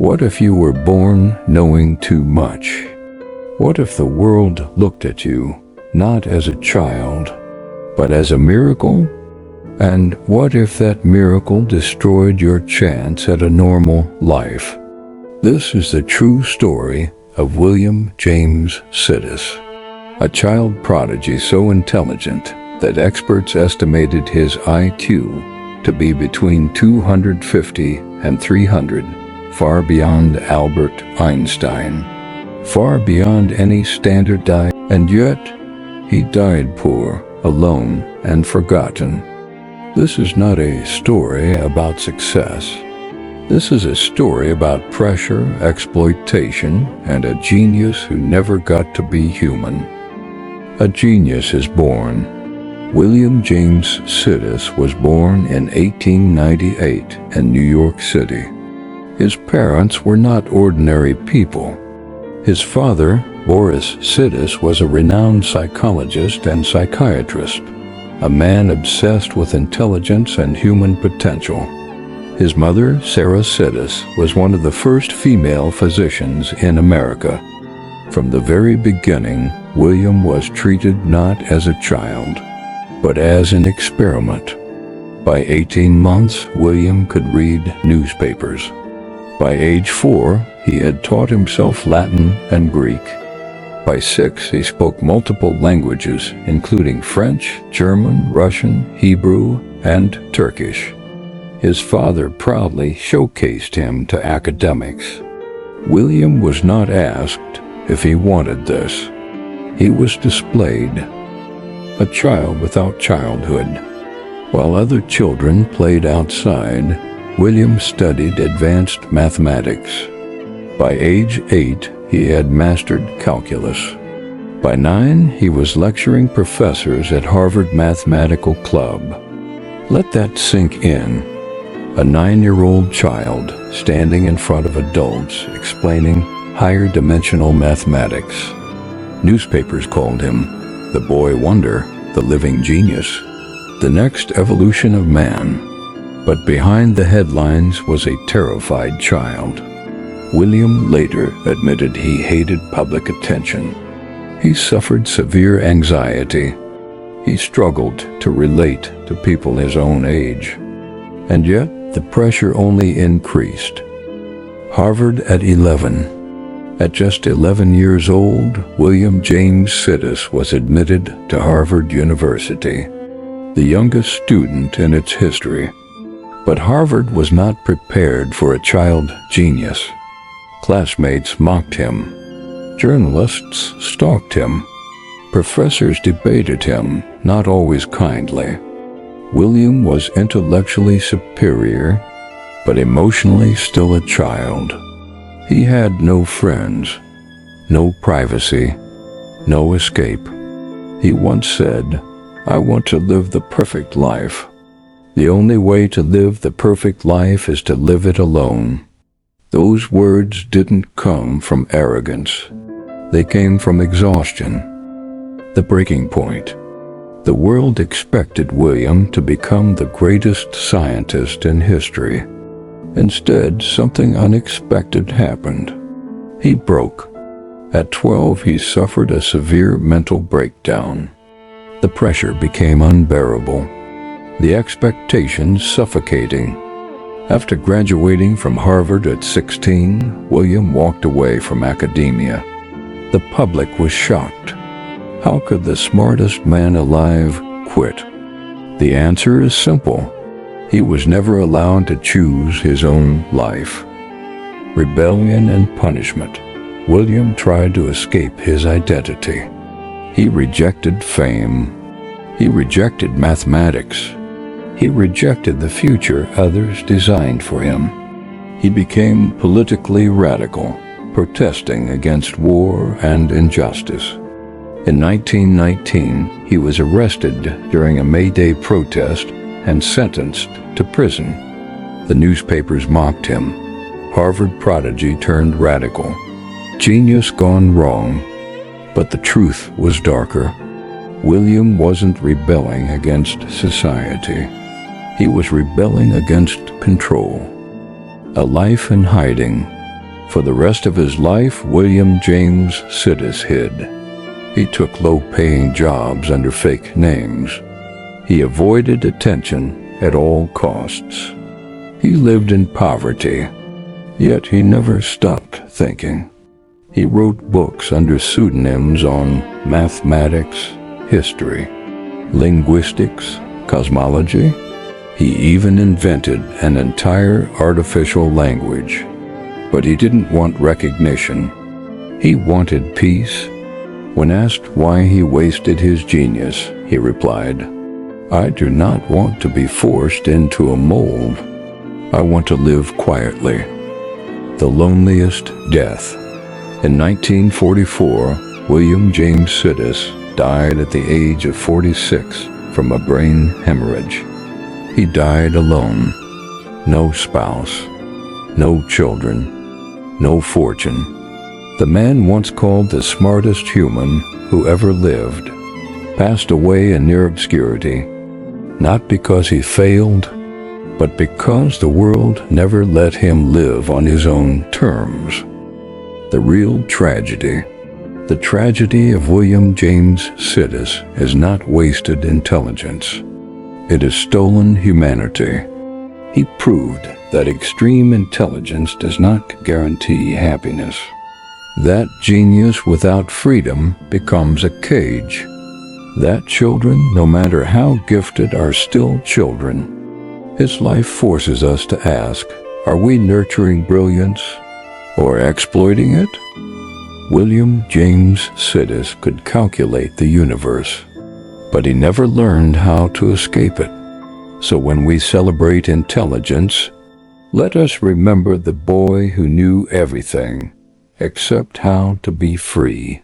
What if you were born knowing too much? What if the world looked at you not as a child, but as a miracle? And what if that miracle destroyed your chance at a normal life? This is the true story of William James Sidis, a child prodigy so intelligent that experts estimated his IQ to be between 250 and 300, far beyond Albert Einstein, far beyond any standard diet, and yet he died poor, alone, and forgotten. This is not a story about success. This is a story about pressure, exploitation, and a genius who never got to be human. A genius is born. William James Sidis was born in 1898 in New York City. His parents were not ordinary people. His father, Boris Sidis, was a renowned psychologist and psychiatrist, a man obsessed with intelligence and human potential. His mother, Sarah Sidis, was one of the first female physicians in America. From the very beginning, William was treated not as a child, but as an experiment. By 18 months, William could read newspapers. By age 4, he had taught himself Latin and Greek. By 6, he spoke multiple languages, including French, German, Russian, Hebrew, and Turkish. His father proudly showcased him to academics. William was not asked if he wanted this. He was displayed, a child without childhood. While other children played outside, William studied advanced mathematics. By age 8, he had mastered calculus. By 9, he was lecturing professors at Harvard Mathematical Club. Let that sink in. A 9-year-old child standing in front of adults explaining higher dimensional mathematics. Newspapers called him the boy wonder, the living genius, the next evolution of man. But behind the headlines was a terrified child. William later admitted he hated public attention. He suffered severe anxiety. He struggled to relate to people his own age. And yet, the pressure only increased. Harvard at 11. At just 11 years old, William James Sidis was admitted to Harvard University, the youngest student in its history. But Harvard was not prepared for a child genius. Classmates mocked him. Journalists stalked him. Professors debated him, not always kindly. William was intellectually superior, but emotionally still a child. He had no friends, no privacy, no escape. He once said, "I want to live the perfect life. The only way to live the perfect life is to live it alone." Those words didn't come from arrogance. They came from exhaustion. The breaking point. The world expected William to become the greatest scientist in history. Instead, something unexpected happened. He broke. At 12, he suffered a severe mental breakdown. The pressure became unbearable, the expectations suffocating. After graduating from Harvard at 16, William walked away from academia. The public was shocked. How could the smartest man alive quit? The answer is simple. He was never allowed to choose his own life. Rebellion and punishment. William tried to escape his identity. He rejected fame. He rejected mathematics. He rejected the future others designed for him. He became politically radical, protesting against war and injustice. In 1919, he was arrested during a May Day protest and sentenced to prison. The newspapers mocked him. Harvard prodigy turned radical. Genius gone wrong. But the truth was darker. William wasn't rebelling against society. He was rebelling against control. A life in hiding, For the rest of his life, William James Sidis hid. He took low-paying jobs under fake names. He avoided attention at all costs. He lived in poverty, yet he never stopped thinking. He wrote books under pseudonyms on mathematics, history, linguistics, cosmology. He even invented an entire artificial language. But he didn't want recognition. He wanted peace. When asked why he wasted his genius, he replied, "I do not want to be forced into a mold. I want to live quietly." The loneliest death. In 1944, William James Sidis died at the age of 46 from a brain hemorrhage. He died alone. No spouse, no children, no fortune. The man once called the smartest human who ever lived passed away in near obscurity, not because he failed, but because the world never let him live on his own terms. The real tragedy, the tragedy of William James Sidis, is not wasted intelligence. It is stolen humanity. He proved that extreme intelligence does not guarantee happiness. That genius without freedom becomes a cage. That children, no matter how gifted, are still children. His life forces us to ask, are we nurturing brilliance or exploiting it? William James Sidis could calculate the universe, but he never learned how to escape it. So when we celebrate intelligence, let us remember the boy who knew everything except how to be free.